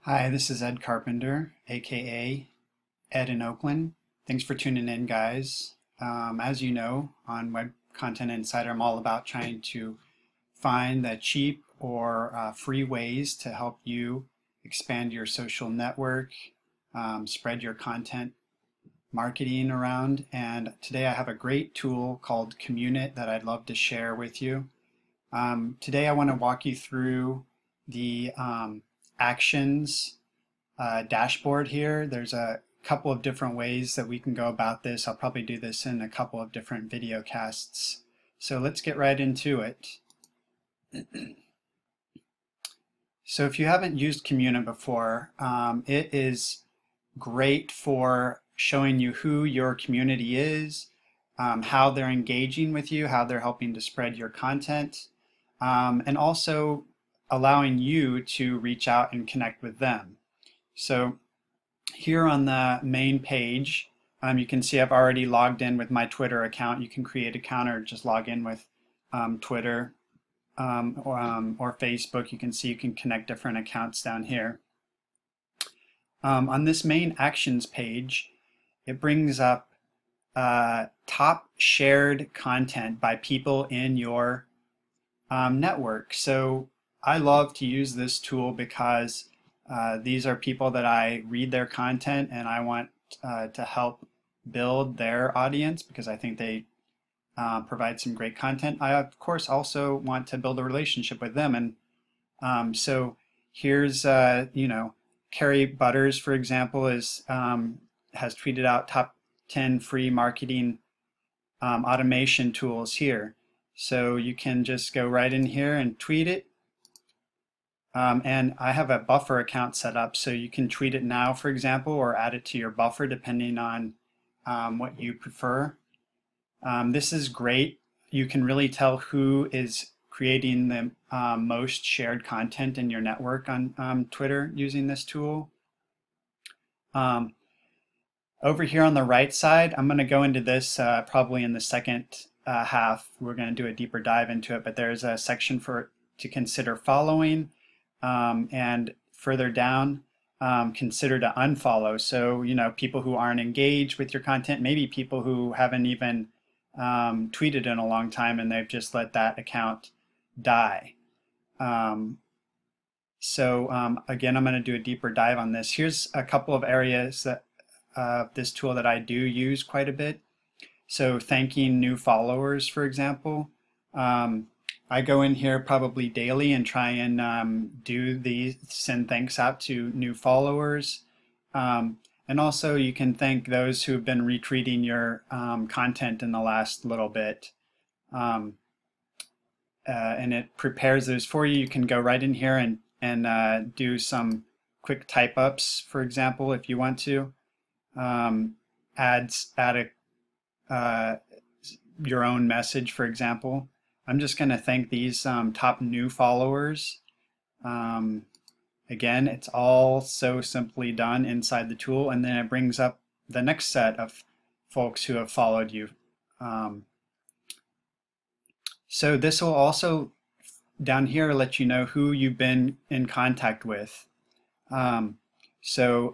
Hi, this is Ed Carpenter, aka Ed in Oakland. Thanks for tuning in, guys. As you know, on Web Content Insider, I'm all about trying to find the cheap or free ways to help you expand your social network, spread your content marketing around. And today I have a great tool called Commun.it that I'd love to share with you. Today I want to walk you through the actions dashboard here. There's a couple of different ways that we can go about this. I'll probably do this in a couple of different video casts. So let's get right into it. So if you haven't used Commun.it before, it is great for showing you who your community is, how they're engaging with you, how they're helping to spread your content, and also allowing you to reach out and connect with them. So here on the main page, you can see I've already logged in with my Twitter account. You can create an account or just log in with Twitter or Facebook. You can see you can connect different accounts down here. On this main actions page, it brings up top shared content by people in your network. So I love to use this tool because these are people that I read their content and I want to help build their audience because I think they provide some great content. I, of course, also want to build a relationship with them. And so here's, Carrie Butters, for example, has tweeted out top 10 free marketing automation tools here. So you can just go right in here and tweet it. And I have a buffer account set up, so you can tweet it now, for example, or add it to your buffer depending on what you prefer. This is great. You can really tell who is creating the most shared content in your network on Twitter using this tool. Over here on the right side, I'm going to go into this probably in the second half. We're going to do a deeper dive into it, but there's a section to consider following. And further down, consider to unfollow. So, people who aren't engaged with your content, maybe people who haven't even tweeted in a long time and they've just let that account die. Again, I'm going to do a deeper dive on this. Here's a couple of areas that this tool that I do use quite a bit. So thanking new followers, for example. I go in here probably daily and try and send thanks out to new followers. And also you can thank those who've been retweeting your content in the last little bit. And it prepares those for you. You can go right in here and do some quick type ups, for example, if you want to. Add your own message, for example. I'm just going to thank these top new followers. Again, it's all so simply done inside the tool, and then it brings up the next set of folks who have followed you. So this will also down here let you know who you've been in contact with. And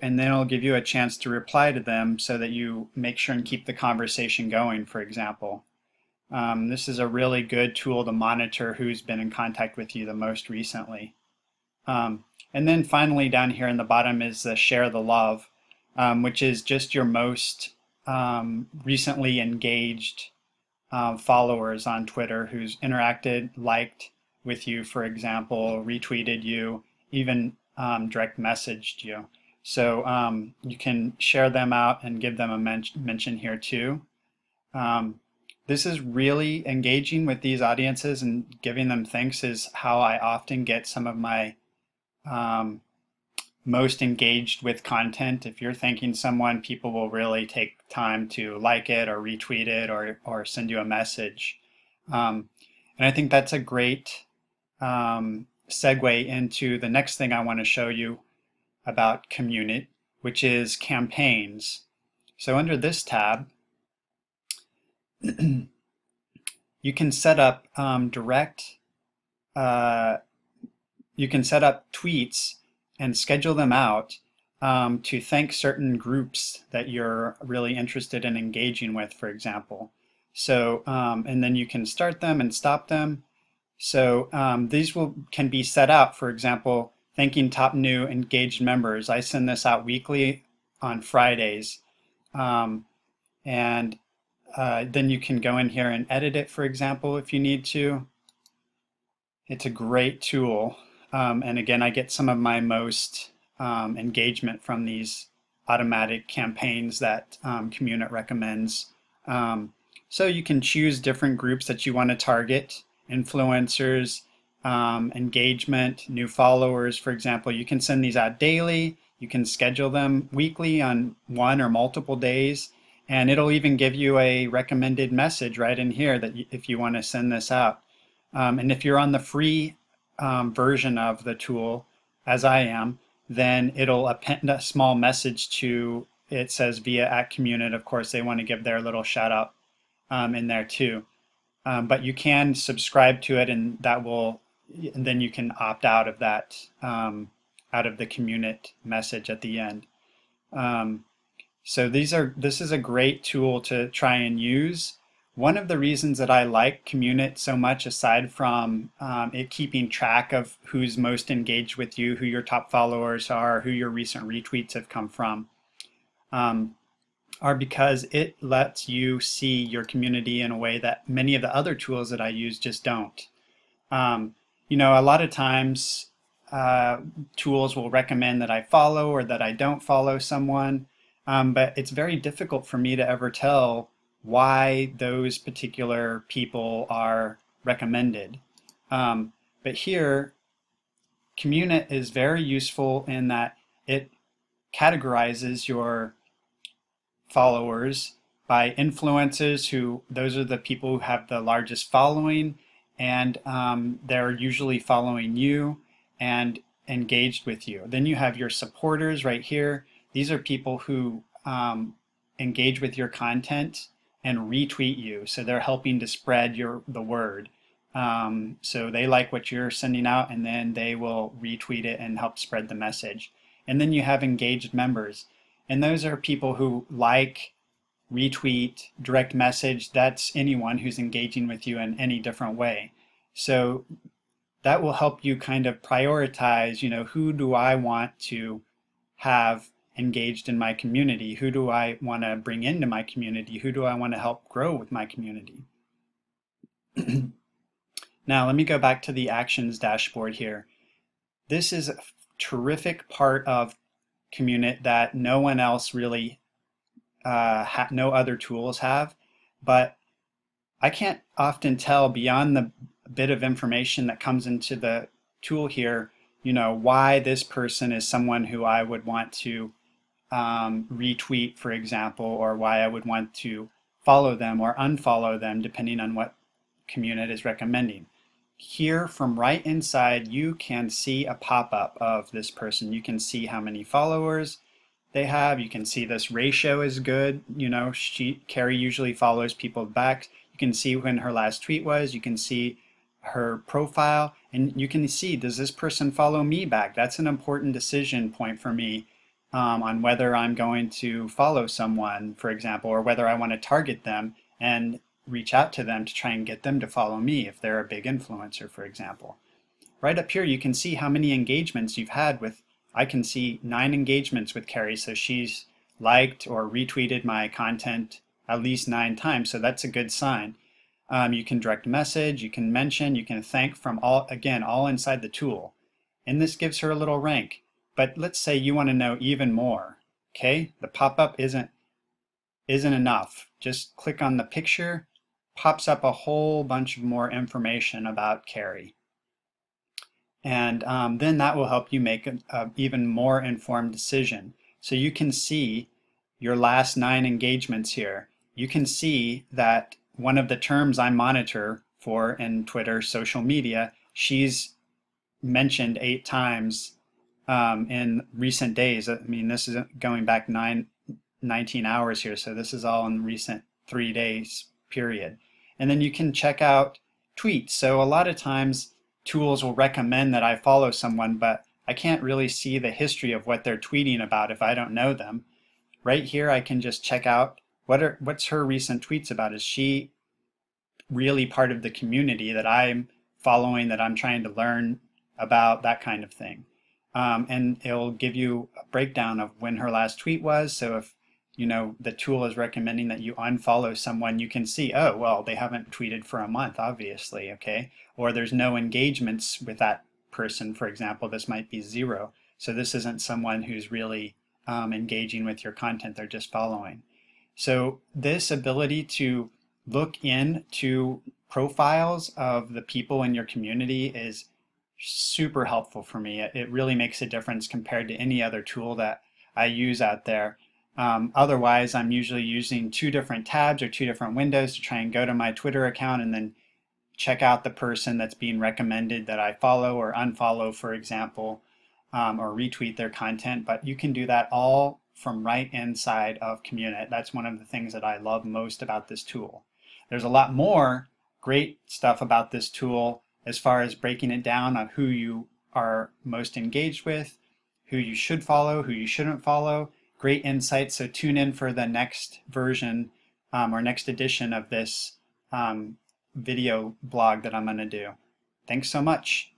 then it'll give you a chance to reply to them so that you make sure and keep the conversation going, for example. This is a really good tool to monitor who's been in contact with you the most recently. And then finally down here in the bottom is the share the love, which is just your most recently engaged followers on Twitter who's interacted, liked with you, for example, retweeted you, even direct messaged you. So you can share them out and give them a mention here too. This is really engaging with these audiences, and giving them thanks is how I often get some of my most engaged with content. If you're thanking someone, people will really take time to like it or retweet it or send you a message. And I think that's a great segue into the next thing I want to show you about Commun.it, which is campaigns. So under this tab, you can set up you can set up tweets and schedule them out to thank certain groups that you're really interested in engaging with, for example. So, and then you can start them and stop them. So these can be set out, for example, thanking top new engaged members. I send this out weekly on Fridays. Um, and then you can go in here and edit it, for example, if you need to. It's a great tool. And again, I get some of my most engagement from these automatic campaigns that Commun.it recommends. So you can choose different groups that you want to target, influencers, engagement, new followers, for example. You can send these out daily. You can schedule them weekly on one or multiple days. And it'll even give you a recommended message right in here that if you want to send this out. And if you're on the free version of the tool, as I am, then it'll append a small message to, it says via @Commun.it. Of course, they want to give their little shout out in there too. But you can subscribe to it, and that will, and then you can opt out of that, out of the Commun.it message at the end. So this is a great tool to try and use. One of the reasons that I like Commun.it so much, aside from it keeping track of who's most engaged with you, who your top followers are, who your recent retweets have come from, are because it lets you see your community in a way that many of the other tools that I use just don't. You know, a lot of times tools will recommend that I follow or that I don't follow someone, but it's very difficult for me to ever tell why those particular people are recommended. But here, Commun.it is very useful in that it categorizes your followers by influencers, who those are the people who have the largest following, and they're usually following you and engaged with you. Then you have your supporters right here. These are people who engage with your content and retweet you, so they're helping to spread the word. So they like what you're sending out, and then they will retweet it and help spread the message. And then you have engaged members, and those are people who like, retweet, direct message. That's anyone who's engaging with you in any different way. So that will help you kind of prioritize, you know, who do I want to have engaged in my community? Who do I want to bring into my community? Who do I want to help grow with my community? Now, let me go back to the actions dashboard here. This is a terrific part of Commun.it that no one else really, no other tools have, but I can't often tell beyond the bit of information that comes into the tool here, you know, why this person is someone who I would want to retweet, for example, or why I would want to follow them or unfollow them, depending on what Commun.it is recommending. Here, from right inside, you can see a pop-up of this person. You can see how many followers they have. You can see this ratio is good. You know, Carrie usually follows people back. You can see when her last tweet was. You can see her profile, and you can see, does this person follow me back? That's an important decision point for me on whether I'm going to follow someone, for example, or whether I want to target them and reach out to them to try and get them to follow me if they're a big influencer, for example. Right up here, you can see how many engagements you've had with, I can see 9 engagements with Carrie, so she's liked or retweeted my content at least 9 times, so that's a good sign. You can direct message, you can mention, you can thank from all, again, all inside the tool. And this gives her a little rank. But let's say you want to know even more, okay? The pop-up isn't enough. Just click on the picture, pops up a whole bunch of more information about Carrie. And then that will help you make an even more informed decision. So you can see your last 9 engagements here. You can see that one of the terms I monitor for in Twitter, social media, she's mentioned 8 times in recent days. I mean, this is going back 19 hours here, so this is all in recent 3 days period. And then you can check out tweets. So a lot of times tools will recommend that I follow someone, but I can't really see the history of what they're tweeting about if I don't know them. Right here, I can just check out what's her recent tweets about. Is she really part of the community that I'm following, that I'm trying to learn about, that kind of thing. And it'll give you a breakdown of when her last tweet was. So if the tool is recommending that you unfollow someone, you can see, oh, well, they haven't tweeted for a month, obviously, okay? Or there's no engagements with that person, for example. This might be 0. So this isn't someone who's really engaging with your content, they're just following. So this ability to look into profiles of the people in your community is super helpful for me. It really makes a difference compared to any other tool that I use out there. Otherwise, I'm usually using 2 different tabs or 2 different windows to try and go to my Twitter account and then check out the person that's being recommended that I follow or unfollow, for example, or retweet their content. But you can do that all from right inside of Commun.it. That's one of the things that I love most about this tool. There's a lot more great stuff about this tool as far as breaking it down on who you are most engaged with, who you should follow, who you shouldn't follow. Great insights. So tune in for the next version or next edition of this video blog that I'm going to do. Thanks so much.